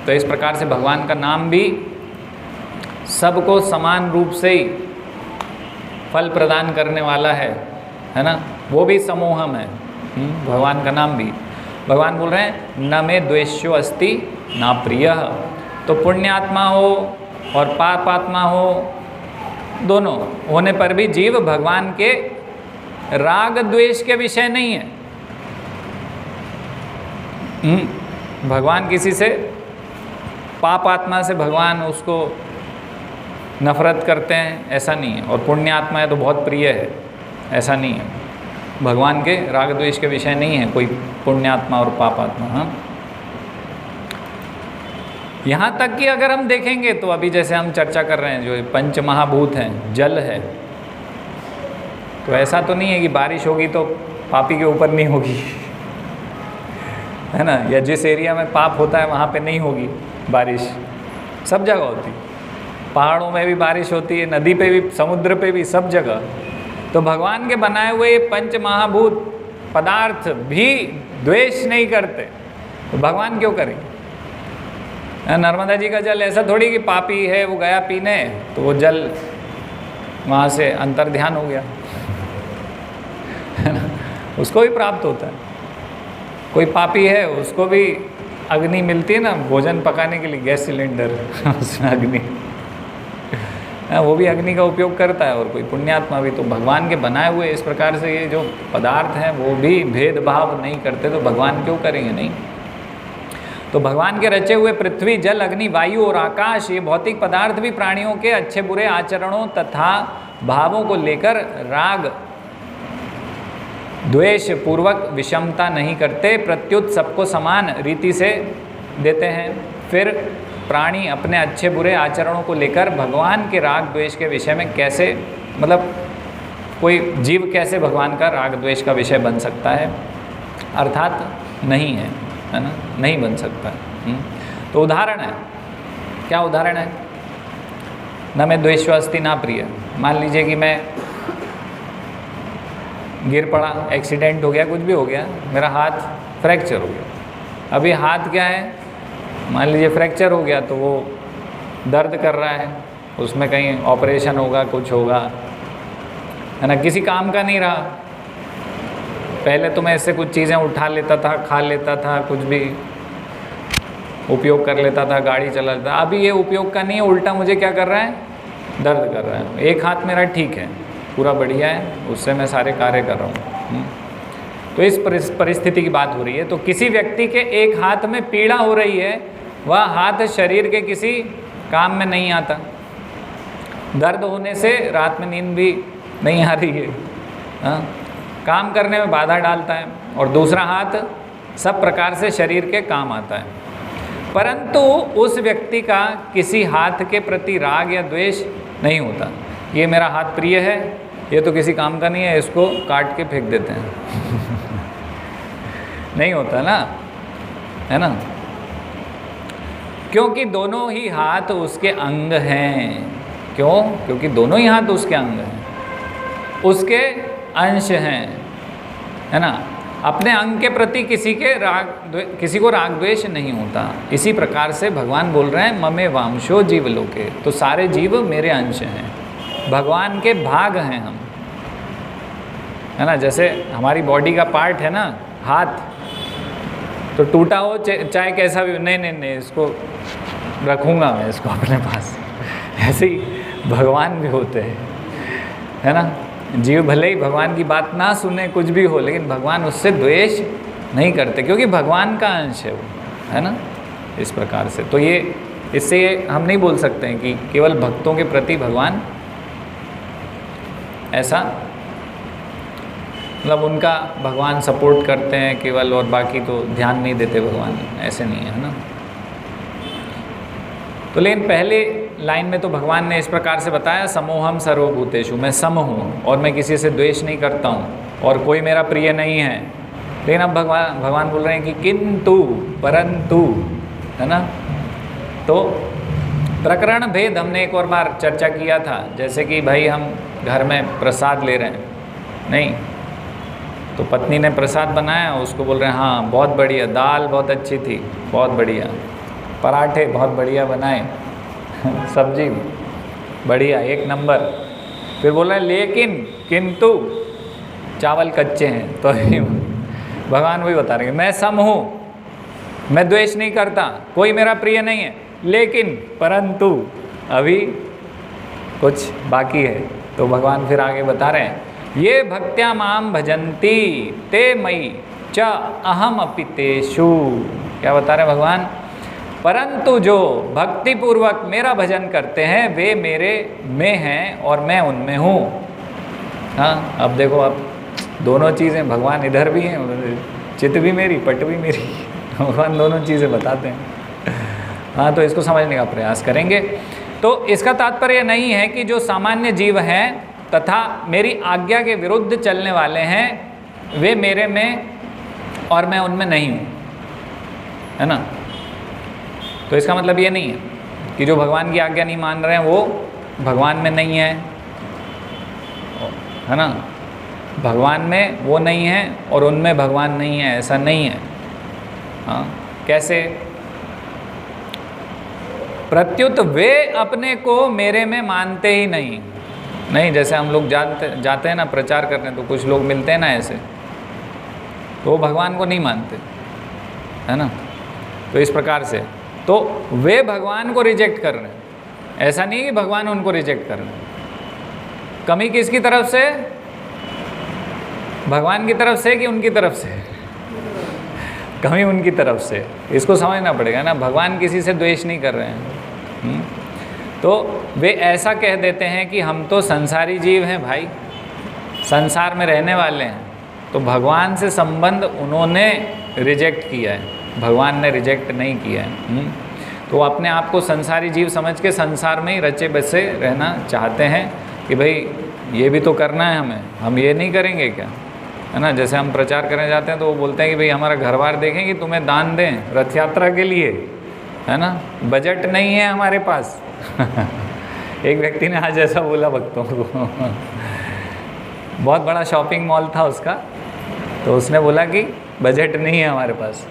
तो इस प्रकार से भगवान का नाम भी सबको समान रूप से ही फल प्रदान करने वाला है ना। वो भी समोहम है भगवान का नाम भी। भगवान बोल रहे हैं न मे द्वेष्यो अस्ति ना प्रियः। तो पुण्यात्मा हो और पापात्मा हो, दोनों होने पर भी जीव भगवान के राग द्वेष के विषय नहीं है। भगवान किसी से, पापात्मा से भगवान उसको नफरत करते हैं, ऐसा नहीं है। और पुण्यात्मा है तो बहुत प्रिय है, ऐसा नहीं है। भगवान के राग द्वेष के विषय नहीं है कोई पुण्यात्मा और पापात्मा। हाँ, यहाँ तक कि अगर हम देखेंगे तो अभी जैसे हम चर्चा कर रहे हैं, जो पंच महाभूत हैं, जल है, तो ऐसा तो नहीं है कि बारिश होगी तो पापी के ऊपर नहीं होगी, है ना, या जिस एरिया में पाप होता है वहाँ पे नहीं होगी बारिश, सब जगह होती। पहाड़ों में भी बारिश होती है, नदी पे भी, समुद्र पे भी, सब जगह। तो भगवान के बनाए हुए पंच महाभूत पदार्थ भी द्वेष नहीं करते, तो भगवान क्यों करेंगे, नर्मदा जी का जल ऐसा थोड़ी कि पापी है वो गया पीने तो वो जल वहाँ से अंतर ध्यान हो गया, है ना, उसको भी प्राप्त होता है। कोई पापी है उसको भी अग्नि मिलती है ना भोजन पकाने के लिए, गैस सिलेंडर उसमें अग्नि, वो भी अग्नि का उपयोग करता है। और कोई पुण्यात्मा भी, तो भगवान के बनाए हुए इस प्रकार से ये जो पदार्थ हैं वो भी भेदभाव नहीं करते, तो भगवान क्यों करेंगे? नहीं। तो भगवान के रचे हुए पृथ्वी, जल, अग्नि, वायु और आकाश, ये भौतिक पदार्थ भी प्राणियों के अच्छे बुरे आचरणों तथा भावों को लेकर राग द्वेष पूर्वक विषमता नहीं करते, प्रत्युत सबको समान रीति से देते हैं। फिर प्राणी अपने अच्छे बुरे आचरणों को लेकर भगवान के राग द्वेष के विषय में कैसे, मतलब कोई जीव कैसे भगवान का राग द्वेष का विषय बन सकता है? अर्थात नहीं है, है ना, नहीं बन सकता। तो उदाहरण है, क्या उदाहरण है? न मैं द्वेष्वास्ति ना प्रिय। मान लीजिए कि मैं गिर पड़ा, एक्सीडेंट हो गया, कुछ भी हो गया, मेरा हाथ फ्रैक्चर हो गया। अभी हाथ क्या है, मान लीजिए फ्रैक्चर हो गया तो वो दर्द कर रहा है, उसमें कहीं ऑपरेशन होगा, कुछ होगा, है ना, किसी काम का नहीं रहा। पहले तो मैं इससे कुछ चीज़ें उठा लेता था, खा लेता था, कुछ भी उपयोग कर लेता था, गाड़ी चला लेता। अभी ये उपयोग का नहीं है, उल्टा मुझे क्या कर रहा है, दर्द कर रहा है। एक हाथ मेरा ठीक है, पूरा बढ़िया है, उससे मैं सारे कार्य कर रहा हूँ। तो इस परिस्थिति की बात हो रही है। तो किसी व्यक्ति के एक हाथ में पीड़ा हो रही है, वह हाथ शरीर के किसी काम में नहीं आता। दर्द होने से रात में नींद भी नहीं आ रही है, हाँ, काम करने में बाधा डालता है, और दूसरा हाथ सब प्रकार से शरीर के काम आता है। परंतु उस व्यक्ति का किसी हाथ के प्रति राग या द्वेष नहीं होता। ये मेरा हाथ प्रिय है, ये तो किसी काम का नहीं है, इसको काट के फेंक देते हैं नहीं होता ना, है ना, क्योंकि दोनों ही हाथ उसके अंग हैं। क्यों? क्योंकि दोनों ही हाथ उसके अंग हैं, उसके अंश हैं, है ना। अपने अंग के प्रति किसी को राग द्वेष नहीं होता। इसी प्रकार से भगवान बोल रहे हैं ममे वांशो जीव लोके, तो सारे जीव मेरे अंश हैं, भगवान के भाग हैं हम, है ना। जैसे हमारी बॉडी का पार्ट है ना हाथ, तो टूटा हो चाहे कैसा भी, नहीं इसको रखूँगा मैं इसको अपने पास, ऐसे ही भगवान भी होते हैं, है ना। जीव भले ही भगवान की बात ना सुने, कुछ भी हो, लेकिन भगवान उससे द्वेष नहीं करते, क्योंकि भगवान का अंश है वो, है ना, इस प्रकार से। तो ये इससे हम नहीं बोल सकते हैं कि केवल भक्तों के प्रति भगवान ऐसा, मतलब उनका भगवान सपोर्ट करते हैं केवल, और बाकी तो ध्यान नहीं देते भगवान, ऐसे नहीं है ना। तो लेकिन पहले लाइन में तो भगवान ने इस प्रकार से बताया, समोहम सर्वभूतेषु, मैं सम हूँ और मैं किसी से द्वेष नहीं करता हूँ और कोई मेरा प्रिय नहीं है। लेकिन अब भगवान बोल रहे हैं कि किंतु, परंतु, है ना। तो प्रकरण भेद हमने एक और बार चर्चा किया था, जैसे कि भाई हम घर में प्रसाद ले रहे हैं, नहीं तो पत्नी ने प्रसाद बनाया, उसको बोल रहे हैं हाँ बहुत बढ़िया, दाल बहुत अच्छी थी, बहुत बढ़िया, पराठे बहुत बढ़िया बनाए सब्जी बढ़िया, एक नंबर। फिर बोल रहे हैं लेकिन, किंतु चावल कच्चे हैं। तो भगवान वही बता रहे हैं, मैं सम हूँ, मैं द्वेष नहीं करता, कोई मेरा प्रिय नहीं है, लेकिन परंतु अभी कुछ बाकी है। तो भगवान फिर आगे बता रहे हैं, ये भक्त्या माम भजन्ति ते मयि च अहम अपि तेषु। क्या बता रहे हैं भगवान? परंतु जो भक्ति पूर्वक मेरा भजन करते हैं वे मेरे में हैं और मैं उनमें हूँ। हाँ, अब देखो, अब दोनों चीज़ें, भगवान इधर भी हैं, चित्त भी मेरी, पट भी मेरी भगवान दोनों चीज़ें बताते हैं। हाँ, तो इसको समझने का प्रयास करेंगे। तो इसका तात्पर्य नहीं है कि जो सामान्य जीव हैं तथा मेरी आज्ञा के विरुद्ध चलने वाले हैं वे मेरे में और मैं उनमें नहीं हूँ, है ना। तो इसका मतलब ये नहीं है कि जो भगवान की आज्ञा नहीं मान रहे हैं वो भगवान में नहीं है ना। भगवान में वो नहीं है और उनमें भगवान नहीं है, ऐसा नहीं है। हाँ, कैसे? प्रत्युत वे अपने को मेरे में मानते ही नहीं। नहीं, जैसे हम लोग जाते हैं ना प्रचार करने, तो कुछ लोग मिलते हैं ना ऐसे, तो वो भगवान को नहीं मानते, है ना। तो इस प्रकार से तो वे भगवान को रिजेक्ट कर रहे हैं, ऐसा नहीं कि भगवान उनको रिजेक्ट कर रहे हैं। कमी किसकी तरफ से? भगवान की तरफ से कि उनकी तरफ से? कमी उनकी तरफ से। इसको समझना पड़ेगा ना, भगवान किसी से द्वेष नहीं कर रहे हैं। तो वे ऐसा कह देते हैं कि हम तो संसारी जीव हैं भाई, संसार में रहने वाले हैं, तो भगवान से संबंध उन्होंने रिजेक्ट किया है, भगवान ने रिजेक्ट नहीं किया है। तो अपने आप को संसारी जीव समझ के संसार में ही रचे बसे रहना चाहते हैं कि भाई ये भी तो करना है हमें, हम ये नहीं करेंगे क्या, है ना। जैसे हम प्रचार करने जाते हैं तो वो बोलते हैं कि भाई हमारा घर बार देखें कि तुम्हें दान दें रथ यात्रा के लिए, है ना, बजट नहीं है हमारे पास। एक व्यक्ति ने आज ऐसा बोला भक्तों को। बहुत बड़ा शॉपिंग मॉल था उसका, तो उसने बोला कि बजट नहीं है हमारे पास,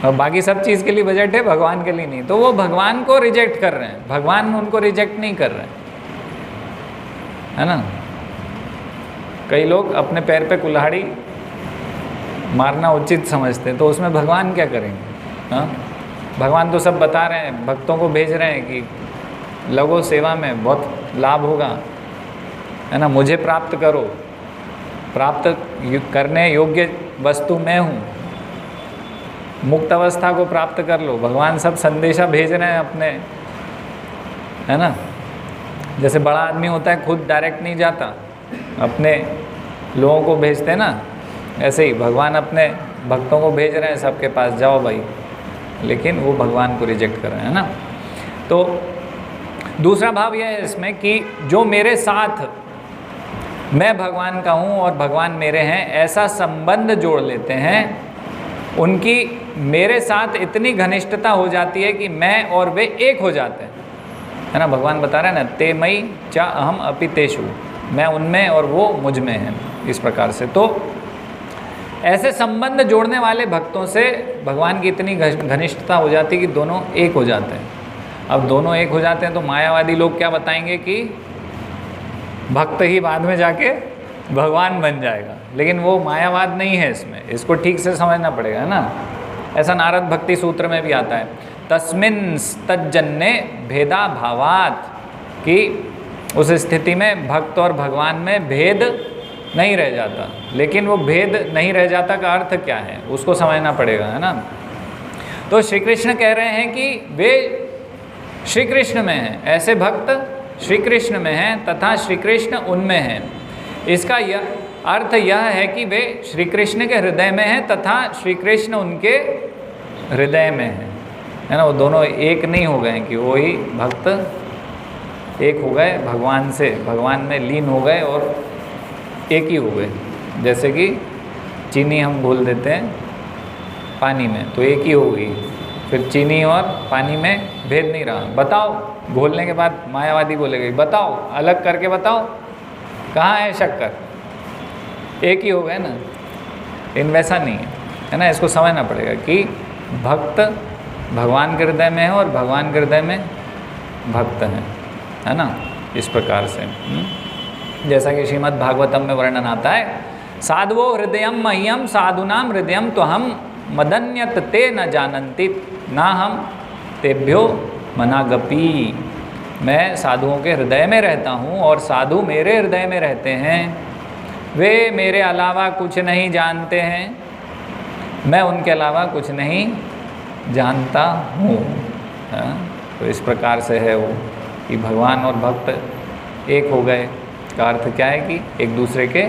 और बाकी सब चीज़ के लिए बजट है, भगवान के लिए नहीं। तो वो भगवान को रिजेक्ट कर रहे हैं, भगवान उनको रिजेक्ट नहीं कर रहे हैं, है ना। कई लोग अपने पैर पे कुल्हाड़ी मारना उचित समझते हैं, तो उसमें भगवान क्या करेंगे? हाँ, भगवान तो सब बता रहे हैं, भक्तों को भेज रहे हैं कि लगो सेवा में, बहुत लाभ होगा, है ना, मुझे प्राप्त करो, प्राप्त करने योग्य वस्तु मैं हूँ, मुक्त अवस्था को प्राप्त कर लो। भगवान सब संदेशा भेज रहे हैं अपने, है ना। जैसे बड़ा आदमी होता है खुद डायरेक्ट नहीं जाता, अपने लोगों को भेजते हैं ना, ऐसे ही भगवान अपने भक्तों को भेज रहे हैं सबके पास, जाओ भाई, लेकिन वो भगवान को रिजेक्ट कर रहे हैं ना। तो दूसरा भाव यह है इसमें कि जो मेरे साथ मैं भगवान का हूँ और भगवान मेरे हैं, ऐसा संबंध जोड़ लेते हैं, उनकी मेरे साथ इतनी घनिष्ठता हो जाती है कि मैं और वे एक हो जाते हैं, है ना। भगवान बता रहे हैं ना, ते मई चा अहम अपि तेषु, मैं उनमें और वो मुझ में हैं, इस प्रकार से। तो ऐसे संबंध जोड़ने वाले भक्तों से भगवान की इतनी घनिष्ठता हो जाती है कि दोनों एक हो जाते हैं। अब दोनों एक हो जाते हैं तो मायावादी लोग क्या बताएंगे कि भक्त ही बाद में जाके भगवान बन जाएगा, लेकिन वो मायावाद नहीं है इसमें, इसको ठीक से समझना पड़ेगा, है ना। ऐसा नारद भक्ति सूत्र में भी आता है, तस्मिन् तज्जन्ये भेदा भावात्, कि उस स्थिति में भक्त और भगवान में भेद नहीं रह जाता। लेकिन वो भेद नहीं रह जाता का अर्थ क्या है, उसको समझना पड़ेगा, है ना। तो श्री कृष्ण कह रहे हैं कि वे श्री कृष्ण में हैं, ऐसे भक्त श्री कृष्ण में हैं तथा श्री कृष्ण उनमें हैं। इसका यह अर्थ यह है कि वे श्री कृष्ण के हृदय में हैं तथा श्री कृष्ण उनके हृदय में हैं, है ना। वो दोनों एक नहीं हो गए कि वो ही भक्त एक हो गए भगवान से, भगवान में लीन हो गए और एक ही हो गए। जैसे कि चीनी हम घोल देते हैं पानी में तो एक ही हो गई, फिर चीनी और पानी में भेद नहीं रहा। बताओ, घोलने के बाद मायावादी बोलेगा बताओ, अलग करके बताओ कहाँ है शक्कर, एक ही हो गए ना। इन वैसा नहीं है ना। इसको समझना पड़ेगा कि भक्त भगवान के हृदय में है और भगवान के हृदय में भक्त हैं, है ना। इस प्रकार से जैसा कि श्रीमद् भागवतम में वर्णन आता है, साधवो हृदयम मह्यम साधुनाम हृदयम तो हम मदन्यत ते न जानन्ति ना हम तेभ्यो मनागपी। मैं साधुओं के हृदय में रहता हूँ और साधु मेरे हृदय में रहते हैं, वे मेरे अलावा कुछ नहीं जानते हैं, मैं उनके अलावा कुछ नहीं जानता हूँ। तो इस प्रकार से है वो कि भगवान और भक्त एक हो गए का अर्थ क्या है कि एक दूसरे के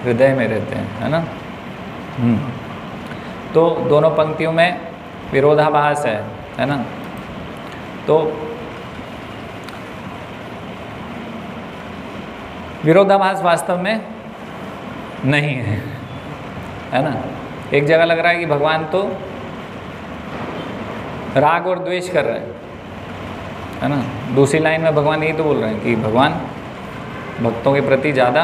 हृदय में रहते हैं, है ना। तो दोनों पंक्तियों में विरोधाभास है ना। तो विरोधाभास वास्तव में नहीं है ना। एक जगह लग रहा है कि भगवान तो राग और द्वेष कर रहे हैं, है ना। दूसरी लाइन में भगवान यही तो बोल रहे हैं कि भगवान भक्तों के प्रति ज़्यादा,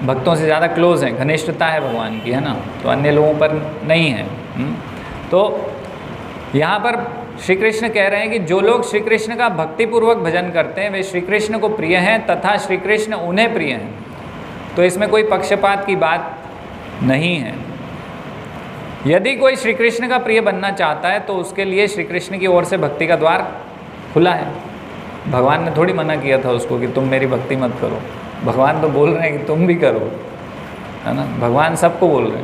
भक्तों से ज़्यादा क्लोज है, घनिष्ठता है भगवान की, है ना। तो अन्य लोगों पर नहीं है। तो यहाँ पर श्री कृष्ण कह रहे हैं कि जो लोग श्री कृष्ण का भक्तिपूर्वक भजन करते हैं वे श्री कृष्ण को प्रिय हैं तथा श्री कृष्ण उन्हें प्रिय हैं। तो इसमें कोई पक्षपात की बात नहीं है। यदि कोई श्री कृष्ण का प्रिय बनना चाहता है तो उसके लिए श्री कृष्ण की ओर से भक्ति का द्वार खुला है। भगवान ने थोड़ी मना किया था उसको कि तुम मेरी भक्ति मत करो। भगवान तो बोल रहे हैं कि तुम भी करो, है ना। भगवान सबको बोल रहे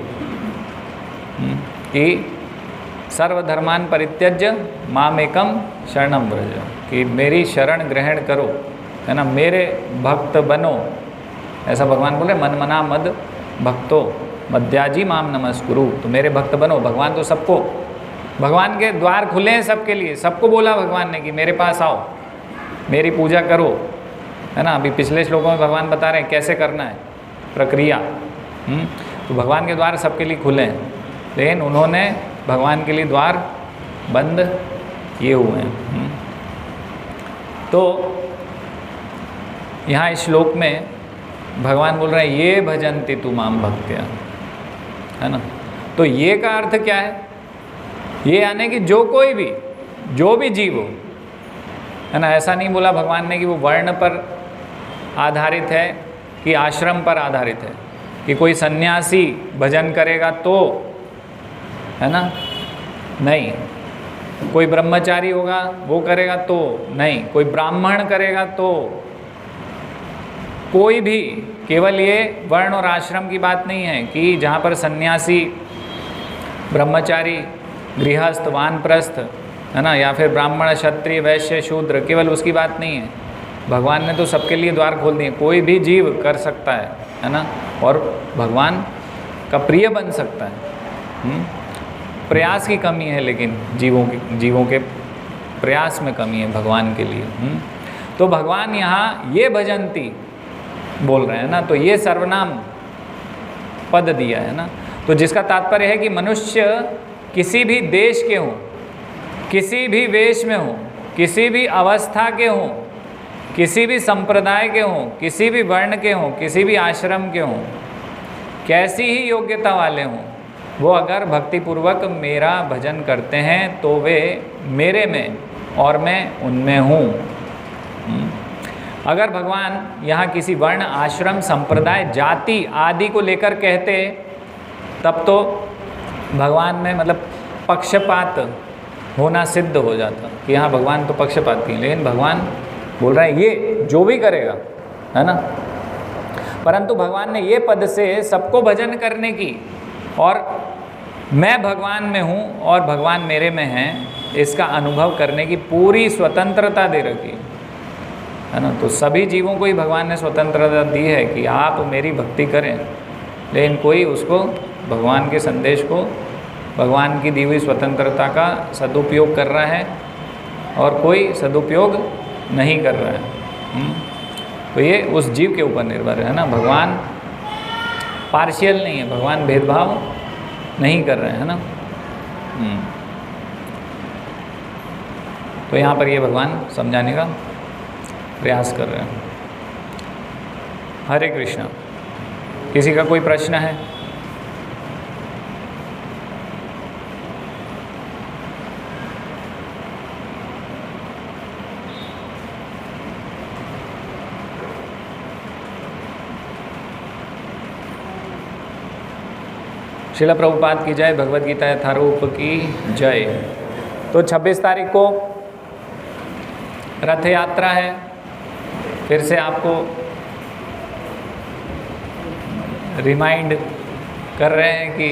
हैं कि सर्वधर्मान परित्यज्य मामेकम शरणम व्रज, कि मेरी शरण ग्रहण करो, है ना, मेरे भक्त बनो। ऐसा भगवान बोले, मन मना मद भक्तो मध्याजी माम नमस्कुरु, तो मेरे भक्त बनो। भगवान तो सबको, भगवान के द्वार खुले हैं सबके लिए। सबको बोला भगवान ने कि मेरे पास आओ, मेरी पूजा करो, है ना। अभी पिछले श्लोकों में भगवान बता रहे हैं कैसे करना है प्रक्रिया। तो भगवान के द्वार सबके लिए खुले हैं, लेकिन उन्होंने भगवान के लिए द्वार बंद किए हुए हैं। तो यहाँ इस श्लोक में भगवान बोल रहे हैं ये भजन्ति तु माम भक्त्या, है ना। तो ये का अर्थ क्या है? ये यानी कि जो कोई भी, जो भी जीव हो, है ना। ऐसा नहीं बोला भगवान ने कि वो वर्ण पर आधारित है कि आश्रम पर आधारित है, कि कोई सन्यासी भजन करेगा तो, है ना, नहीं। कोई ब्रह्मचारी होगा वो करेगा तो नहीं, कोई ब्राह्मण करेगा तो, कोई भी, केवल ये वर्ण और आश्रम की बात नहीं है कि जहाँ पर सन्यासी, ब्रह्मचारी, गृहस्थ, वानप्रस्थ, है ना, या फिर ब्राह्मण, क्षत्रिय, वैश्य, शूद्र, केवल उसकी बात नहीं है। भगवान ने तो सबके लिए द्वार खोल दिए, कोई भी जीव कर सकता है ना, और भगवान का प्रिय बन सकता है। प्रयास की कमी है, लेकिन जीवों के प्रयास में कमी है भगवान के लिए। तो भगवान यहाँ ये भजन्ति बोल रहे हैं ना, तो ये सर्वनाम पद दिया है ना। तो जिसका तात्पर्य है कि मनुष्य किसी भी देश के हों, किसी भी वेश में हों, किसी भी अवस्था के हों, किसी भी संप्रदाय के हों, किसी भी वर्ण के हों, किसी भी आश्रम के हों, कैसी ही योग्यता वाले हों, वो अगर भक्तिपूर्वक मेरा भजन करते हैं तो वे मेरे में और मैं उनमें हूँ। अगर भगवान यहाँ किसी वर्ण, आश्रम, संप्रदाय, जाति आदि को लेकर कहते तब तो भगवान में मतलब पक्षपात होना सिद्ध हो जाता कि यहाँ भगवान तो पक्षपाती हैं। लेकिन भगवान बोल रहे हैं ये जो भी करेगा, है ना। परंतु भगवान ने ये पद से सबको भजन करने की और मैं भगवान में हूँ और भगवान मेरे में हैं इसका अनुभव करने की पूरी स्वतंत्रता दे रखी है ना। तो सभी जीवों को ही भगवान ने स्वतंत्रता दी है कि आप मेरी भक्ति करें, लेकिन कोई उसको, भगवान के संदेश को, भगवान की दी हुई स्वतंत्रता का सदुपयोग कर रहा है और कोई सदुपयोग नहीं कर रहा है। तो ये उस जीव के ऊपर निर्भर है ना। भगवान पार्शियल नहीं है, भगवान भेदभाव नहीं कर रहे हैं, है ना। तो यहाँ पर ये भगवान समझाने का प्रयास कर रहे हैं। हरे कृष्णा। किसी का कोई प्रश्न है? श्रील प्रभुपाद की जय, भगवद गीता यथारूप की जय। तो 26 तारीख को रथ यात्रा है। फिर से आपको रिमाइंड कर रहे हैं कि